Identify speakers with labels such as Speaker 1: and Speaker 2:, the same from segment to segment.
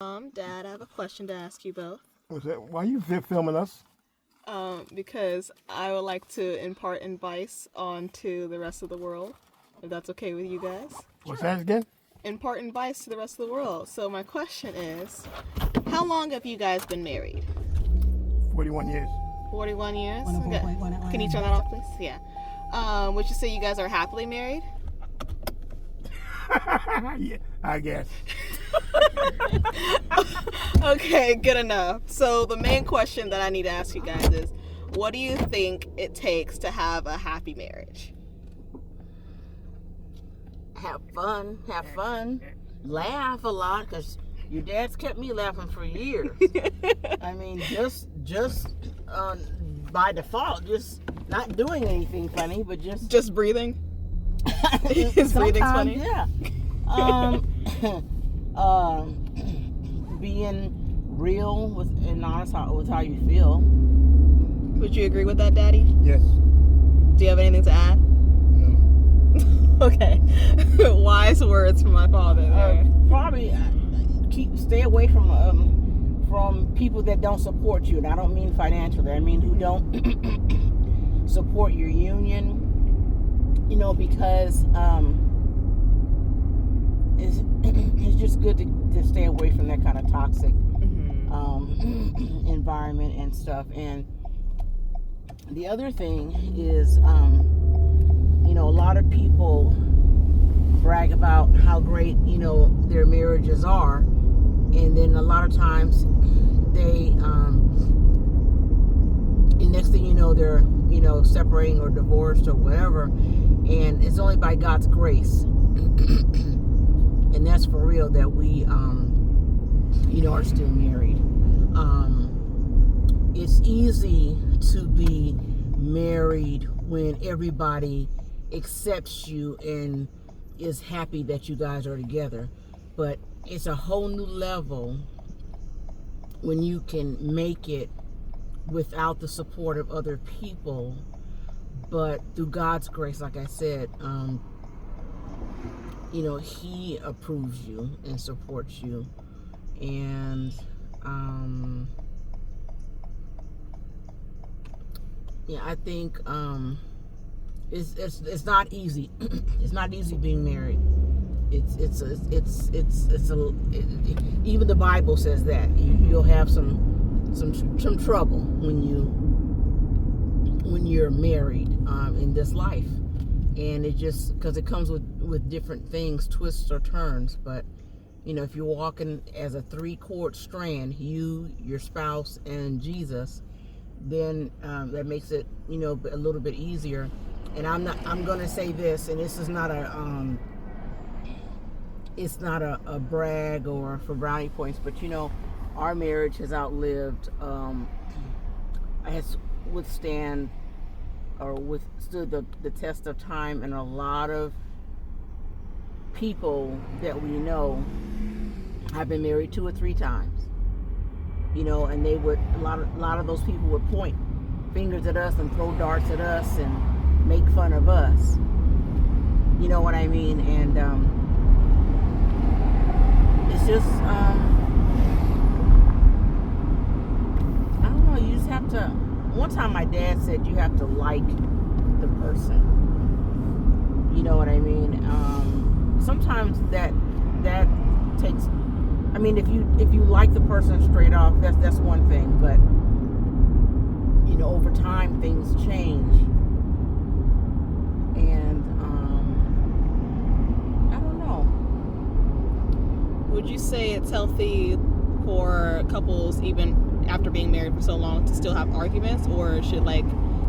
Speaker 1: Dad, I have a question to ask you both.
Speaker 2: What's that? Why are you filming us?
Speaker 1: Because I would like to impart advice onto the rest of the world, if that's okay with you guys.
Speaker 2: What's that again?
Speaker 1: Impart advice to the rest of the world. So my question is, how long have you guys been married?
Speaker 2: 41 years.
Speaker 1: 41 years?
Speaker 3: 104.1 Atlanta.
Speaker 1: Can you turn that off, please? Yeah. Would you say you guys are happily married?
Speaker 2: Yeah, I guess.
Speaker 1: Okay, good enough. So the main question that I need to ask you guys is, what do you think it takes to have a happy marriage?
Speaker 3: Have fun, laugh a lot, because your dad's kept me laughing for years. I mean, just by default, just not doing anything funny, but
Speaker 1: Just breathing? His breathing's funny?
Speaker 3: Yeah. Being real and honest with how you feel.
Speaker 1: Would you agree with that, Daddy?
Speaker 2: Yes.
Speaker 1: Do you have anything to add?
Speaker 2: No.
Speaker 1: Okay. Wise words from my father there.
Speaker 3: Probably stay away from people that don't support you, and I don't mean financially. I mean who don't support your union. You know, because it's just good to stay away from that kind of toxic environment and stuff. And the other thing is, you know, a lot of people brag about how great, you know, their marriages are, and then a lot of times they, the next thing you know, they're, you know, separating or divorced or whatever, and it's only by God's grace, and that's for real, that we, you know, are still married. It's easy to be married when everybody accepts you and is happy that you guys are together, but it's a whole new level when you can make it without the support of other people, but through God's grace, like I said, you know, He approves you and supports you. And yeah, I think it's not easy. It's not easy being married. Even the Bible says that you'll have some trouble when you're married in this life, and it just because it comes with different things, twists or turns. But you know, if you're walking as a 3-chord strand, you, your spouse, and Jesus, then that makes it, you know, a little bit easier. And I'm gonna say this, and this is not it's not a brag or for brownie points, but you know, our marriage has outlived, has withstood the test of time, and a lot of people that we know have been married 2 or 3 times, you know, and they would, a lot of those people would point fingers at us and throw darts at us and make fun of us, you know what I mean? And it's just I don't know, you just have to, one time my dad said you have to like the person, you know what I mean? Sometimes that takes, I mean, if you like the person straight off, that's one thing, but you know, over time things change, and I don't know.
Speaker 1: Would you say it's healthy for couples, even after being married for so long, to still have arguments, or should like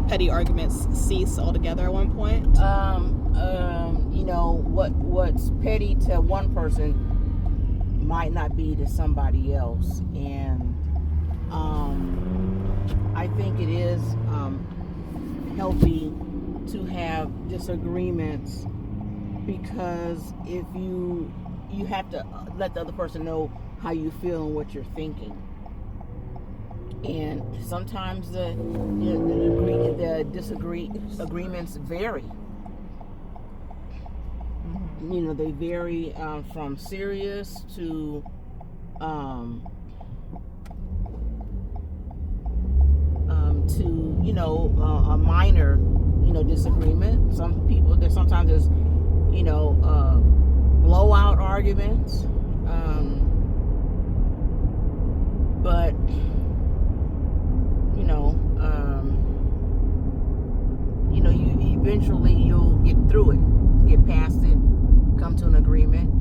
Speaker 1: petty arguments cease altogether at one point?
Speaker 3: You know, what's petty to one person might not be to somebody else, and I think it is healthy to have disagreements, because if you have to let the other person know how you feel and what you're thinking, and sometimes the disagreements vary. You know, they vary from serious to to a minor disagreement. Some people there sometimes there's blowout arguments, but you eventually you'll get through it, get past it, come to an agreement.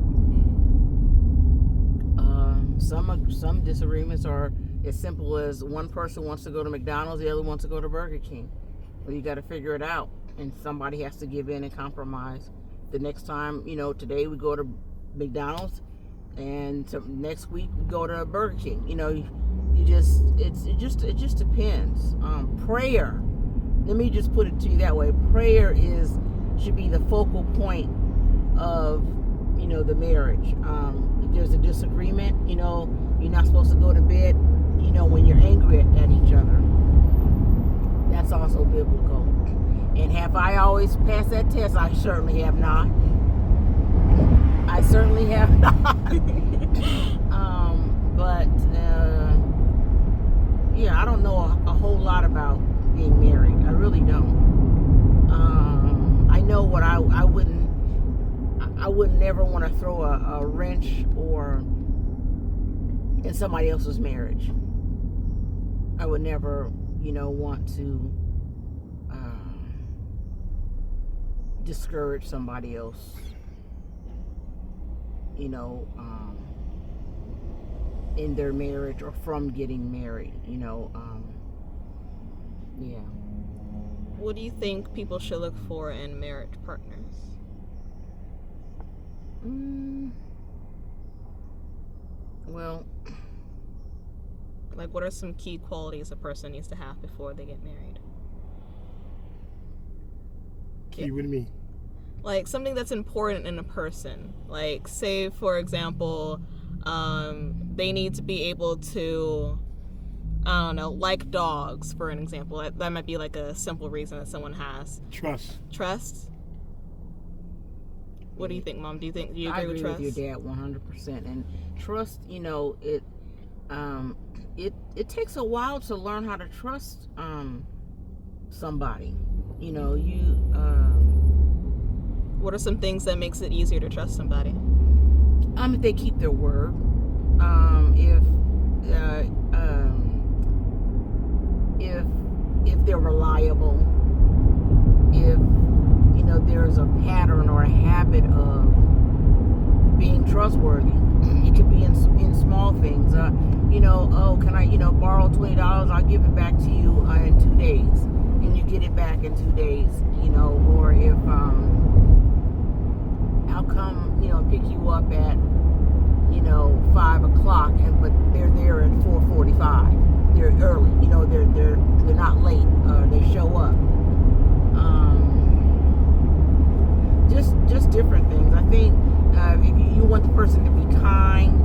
Speaker 3: Some disagreements are as simple as one person wants to go to McDonald's, the other wants to go to Burger King. Well, you got to figure it out, and somebody has to give in and compromise. The next time, today we go to McDonald's, and next week we go to Burger King. It just depends. Prayer. Let me just put it to you that way. Prayer should be the focal point of the marriage. If there's a disagreement, you're not supposed to go to bed when you're angry at each other. That's also biblical. And have I always passed that test? I certainly have not. I certainly have not. But I don't know a whole lot about being married. I really don't. I know what I would never want to throw a wrench in somebody else's marriage. I would never, want to discourage somebody else, in their marriage or from getting married, yeah.
Speaker 1: What do you think people should look for in marriage partners?
Speaker 3: Well,
Speaker 1: like, what are some key qualities a person needs to have before they get married?
Speaker 2: Key with me.
Speaker 1: Like, something that's important in a person. Like, say, for example, they need to be able to, I don't know, like dogs, for an example. That might be like a simple reason that someone has.
Speaker 2: Trust.
Speaker 1: Trust? What do you think, Mom? Do you agree with trust?
Speaker 3: I agree with your dad 100%. And trust, it takes a while to learn how to trust somebody.
Speaker 1: What are some things that makes it easier to trust somebody?
Speaker 3: If they keep their word. If they're reliable. If there's a pattern or a habit of being trustworthy. It could be in small things. Can I, borrow $20? I'll give it back to you in 2 days, and you get it back in 2 days. Or if I'll come, pick you up at 5 o'clock, but they're there at 4:45. They're early. They're not late. They show up. Just different things. I think if you want the person to be kind,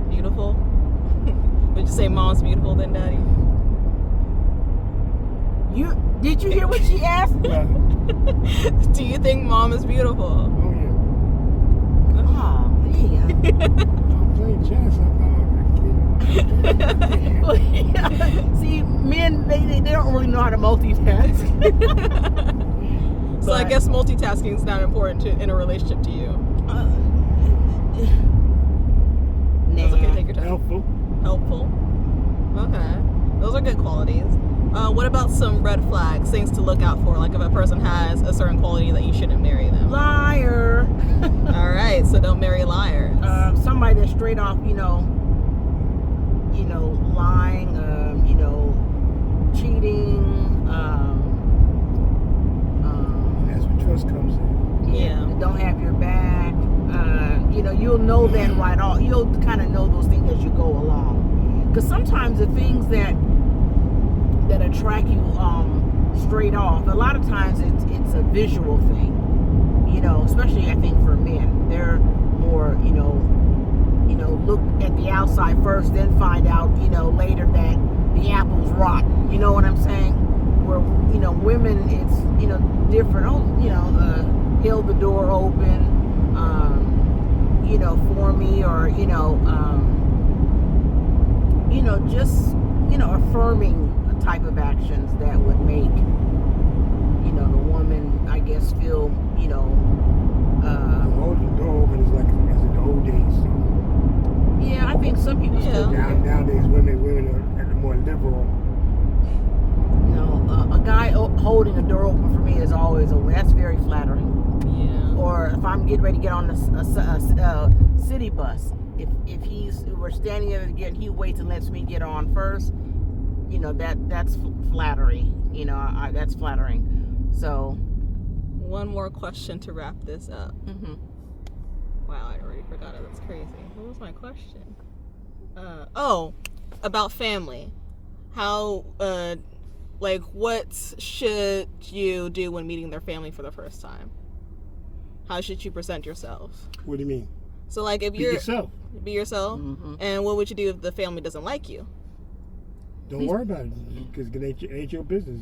Speaker 2: Beautiful.
Speaker 1: Would you say Mom's beautiful then, Daddy?
Speaker 3: Did you hear what she asked?
Speaker 2: Yeah.
Speaker 1: Do you think Mom is beautiful?
Speaker 2: Oh yeah.
Speaker 3: Oh, yeah.
Speaker 2: I'm playing chess.
Speaker 3: See, men, they don't really know how to multitask.
Speaker 1: So I guess multitasking is not important in a relationship to you. That's okay, take your time. Helpful. Okay. Those are good qualities. What about some red flags, things to look out for? Like if a person has a certain quality that you shouldn't marry them.
Speaker 3: Liar.
Speaker 1: All right, so don't marry liars.
Speaker 3: Somebody that's straight off, lying, cheating.
Speaker 2: That's where trust comes in.
Speaker 1: Yeah.
Speaker 3: Don't have your back. You'll know that right off. You'll kind of know those things as you go along. Because sometimes the things that attract you straight off, a lot of times it's a visual thing. Especially I think for men, they're more look at the outside first, then find out later that the apple's rotten. You know what I'm saying? Where women, it's different. Held the door open. for me, or just affirming type of actions that would make the woman, I guess, feel
Speaker 2: Holding the door open is like as in the old days. So.
Speaker 3: Yeah, I think some people still do it.
Speaker 2: Nowadays, women are more liberal.
Speaker 3: A guy holding a door open for me is always that's very flattering.
Speaker 1: Yeah.
Speaker 3: Or if I'm getting ready to get on a city bus, if we're standing there again, he waits and lets me get on first. That's flattery. That's flattering. So,
Speaker 1: one more question to wrap this up.
Speaker 3: Mm-hmm.
Speaker 1: Wow, I already forgot it. That's crazy. What was my question? About family. How, what should you do when meeting their family for the first time? How should you present yourself?
Speaker 2: What do you mean?
Speaker 1: So, if
Speaker 2: Be
Speaker 1: you're...
Speaker 2: yourself.
Speaker 1: Be yourself?
Speaker 3: Mm-hmm.
Speaker 1: And what would you do if the family doesn't like you?
Speaker 2: Don't worry about it, because it ain't your business.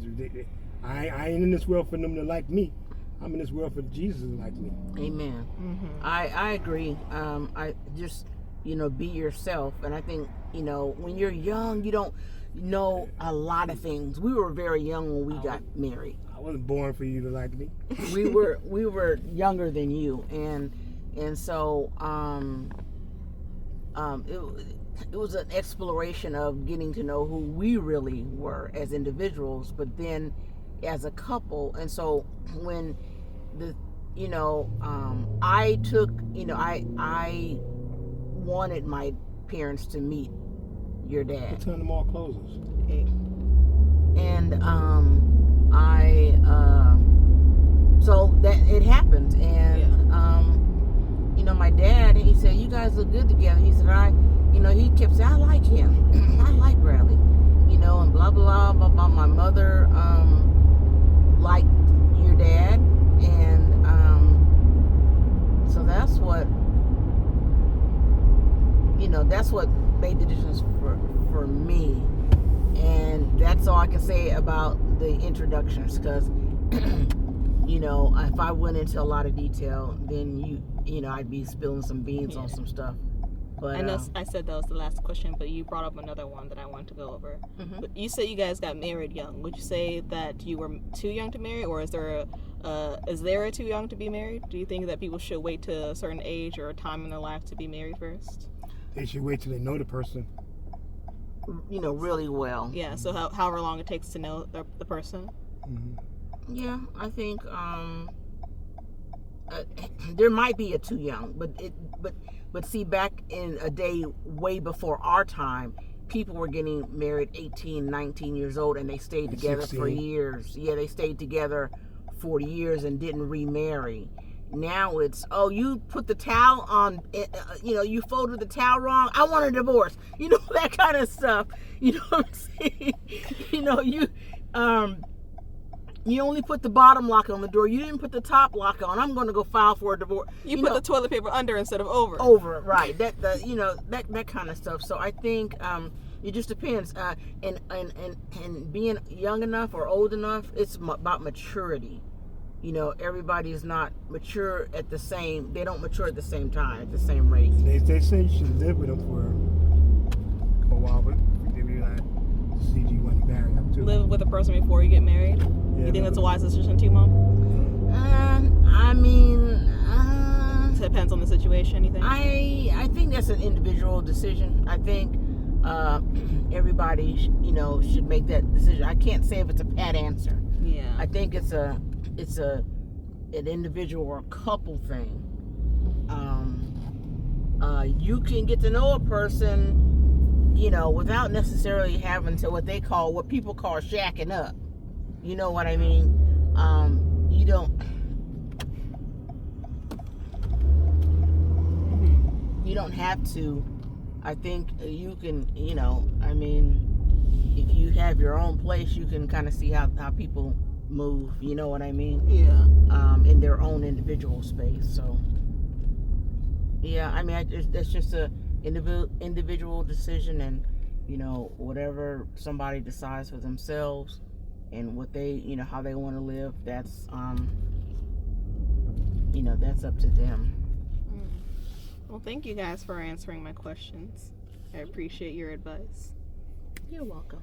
Speaker 2: I ain't in this world for them to like me. I'm in this world for Jesus to like me.
Speaker 3: Amen.
Speaker 1: Mm-hmm.
Speaker 3: I agree. I just, be yourself. And I think, when you're young, you don't know a lot of things. We were very young when we got married.
Speaker 2: I wasn't born for you to like me.
Speaker 3: We were younger than you, and so it was an exploration of getting to know who we really were as individuals, but then as a couple. And so when I took, I wanted my parents to meet your dad.
Speaker 2: What time the mall closes?
Speaker 3: And so that it happened, and my dad, he said, "You guys look good together." He said, he kept saying, "I like him. I like Bradley," and blah blah blah blah. My mother liked your dad, and so that's what made the difference for me. And that's all I can say about the introductions, because if I went into a lot of detail, then I'd be spilling some beans on some stuff. But
Speaker 1: I know I said that was the last question, but you brought up another one that I wanted to go over.
Speaker 3: Mm-hmm.
Speaker 1: But you said you guys got married young. Would you say that you were too young to marry, or is there a too young to be married? Do you think that people should wait to a certain age or a time in their life to be married first?
Speaker 2: They should wait till they know the person.
Speaker 3: Really well.
Speaker 1: Yeah. So however long it takes to know the person.
Speaker 2: Mm-hmm.
Speaker 3: Yeah, I think there might be a too young, but see, back in a day way before our time, people were getting married 18, 19 years old, and they stayed together
Speaker 2: 16.
Speaker 3: for years. Yeah, they stayed together 40 years and didn't remarry. Now it's, you put the towel on, you folded the towel wrong, I want a divorce. That kind of stuff. You know what I'm saying? You only put the bottom lock on the door. You didn't put the top lock on. I'm going to go file for a divorce.
Speaker 1: You put the toilet paper under instead of over.
Speaker 3: Over, right. That kind of stuff. So I think it just depends. And being young enough or old enough, it's about maturity. Everybody is not mature they don't mature at the same time, at the same rate.
Speaker 2: They say you should live with them for a while, but they realize CG wasn't married them too.
Speaker 1: Live with a person before you get married?
Speaker 2: Yeah,
Speaker 1: you think that's a wise decision too, Mom? It depends on the situation, you think?
Speaker 3: I think that's an individual decision. I think everybody should make that decision. I can't say if it's a pat answer.
Speaker 1: Yeah.
Speaker 3: I think it's an individual or a couple thing. You can get to know a person, without necessarily having to what people call shacking up. You know what I mean? You don't. You don't have to. I think you can. If you have your own place, you can kind of see how people move. You know what I mean?
Speaker 1: Yeah.
Speaker 3: In their own individual space. So. Yeah, that's just a individual decision, and whatever somebody decides for themselves, and what they how they want to live. That's that's up to them.
Speaker 1: Well, thank you guys for answering my questions. I appreciate your advice.
Speaker 3: You're welcome.